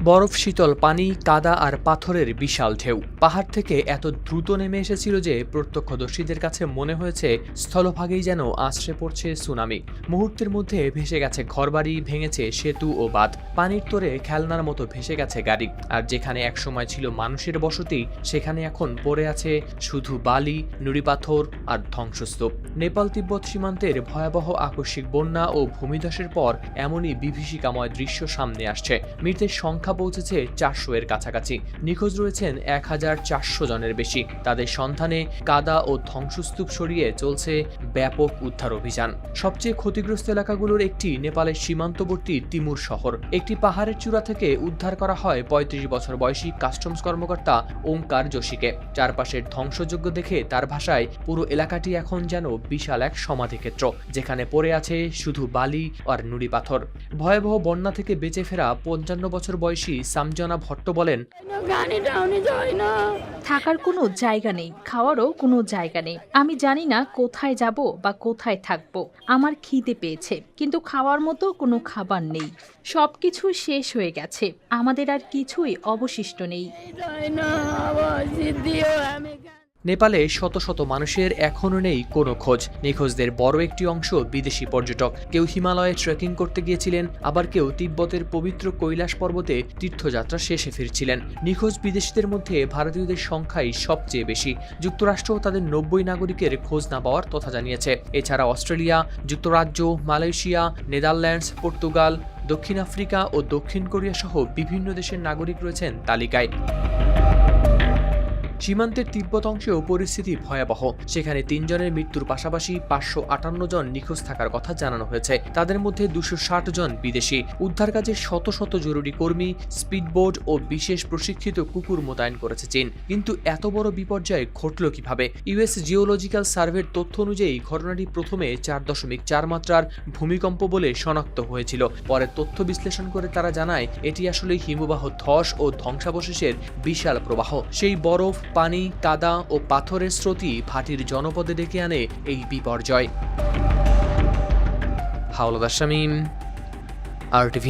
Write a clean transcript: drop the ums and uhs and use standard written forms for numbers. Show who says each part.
Speaker 1: বরফ, শীতল পানি, কাদা আর পাথরের বিশাল ঢেউ পাহাড় থেকে এত দ্রুত নেমে এসেছিল যে প্রত্যক্ষদর্শীদের কাছে মনে হয়েছে স্থলভাগেই যেন আছড়ে পড়ছে সুনামি। মুহূর্তের মধ্যে ভেসে গেছে ঘরবাড়ি, ভেঙেছে সেতু ও বাঁধ, পানির তোরে খেলনার মতো ভেসে গেছে গাড়ি। আর যেখানে একসময় ছিল মানুষের বসতি, সেখানে এখন পড়ে আছে শুধু বালি, নুড়ি পাথর আর ধ্বংসস্তূপ। নেপাল তিব্বত সীমান্তের ভয়াবহ আকস্মিক বন্যা ও ভূমিধসের পর এমনই বিভীষিকাময় দৃশ্য সামনে আসছে। মৃতের সংখ্যা পৌঁছেছে 400 এর কাছাকাছি। নিখোঁজ রয়েছেন 1400 জনের বেশি। তাদের সন্ধানে কাদা ও ধ্বংসস্তূপ সরিয়ে চলছে ব্যাপক উদ্ধার অভিযান। সবচেয়ে ক্ষতিগ্রস্ত এলাকাগুলোর একটি নেপালের সীমান্তবর্তী তিমুর শহর। একটি পাহাড়ের চূড়া থেকে উদ্ধার করা হয় 35 বছর বয়সী কাস্টমস কর্মকর্তা ওঙ্কার যোশীকে। চারপাশের ধ্বংসযজ্ঞ দেখে তার ভাষায় পুরো এলাকাটি এখন যেন বিশাল এক সমাধিক্ষেত্র, যেখানে পড়ে আছে শুধু বালি আর নুড়ি পাথর। ভয়াবহ বন্যা থেকে বেঁচে ফেরা 55 বছর বয়সী সামজনা ভট্ট বলেন,
Speaker 2: থাকার কোনো জায়গা নেই, খাওয়ারও কোনো জায়গা নেই। আমি জানি না কোথায় যাব বা কোথায় থাকবো। আমার খিদে পেয়েছে, কিন্তু খাওয়ার মতো কোনো খাবার নেই। সবকিছু শেষ হয়ে গেছে, আমাদের আর কিছুই অবশিষ্ট নেই।
Speaker 1: নেপালে শত শত মানুষের এখনও নেই কোনো খোঁজ। নিখোঁজদের বড় একটি অংশ বিদেশি পর্যটক। কেউ হিমালয়ে ট্রেকিং করতে গিয়েছিলেন, আবার কেউ তিব্বতের পবিত্র কৈলাস পর্বতে তীর্থযাত্রা শেষে ফিরছিলেন। নিখোঁজ বিদেশিদের মধ্যে ভারতীয়দের সংখ্যাই সবচেয়ে বেশি। যুক্তরাষ্ট্র তাদের 90 নাগরিকের খোঁজ না পাওয়ার তথা জানিয়েছে। এছাড়া অস্ট্রেলিয়া, যুক্তরাজ্য, মালয়েশিয়া, নেদারল্যান্ডস, পর্তুগাল, দক্ষিণ আফ্রিকা ও দক্ষিণ কোরিয়া সহ বিভিন্ন দেশের নাগরিক রয়েছেন তালিকায়। সীমান্তের তিব্বত অংশেও পরিস্থিতি ভয়াবহ। সেখানে 3 জনের মৃত্যুর পাশাপাশি 558 জন নিখোঁজ থাকার কথা জানানো হয়েছে। তাদের মধ্যে 260 জন বিদেশি। উদ্ধার কাজে শত শত জরুরি কর্মী, স্পিডবোট ও বিশেষ প্রশিক্ষিত কুকুর মোতায়েন করেছে চীন। কিন্তু এত বড় বিপর্যয় ঘটল কিভাবে? ইউএস জিওলজিক্যাল সার্ভের তথ্য অনুযায়ী ঘটনাটি প্রথমে 4.4 মাত্রার ভূমিকম্প বলে শনাক্ত হয়েছিল। পরে তথ্য বিশ্লেষণ করে তারা জানায় এটি আসলে হিমবাহ ধস ও ধ্বংসাবশেষের বিশাল প্রবাহ। সেই বরফ, পানি, কাদা ও পাথরের স্রোতই ভাটির জনপদে ডেকে আনে এই বিপর্যয়। হাওলাদার শামীম, RTV।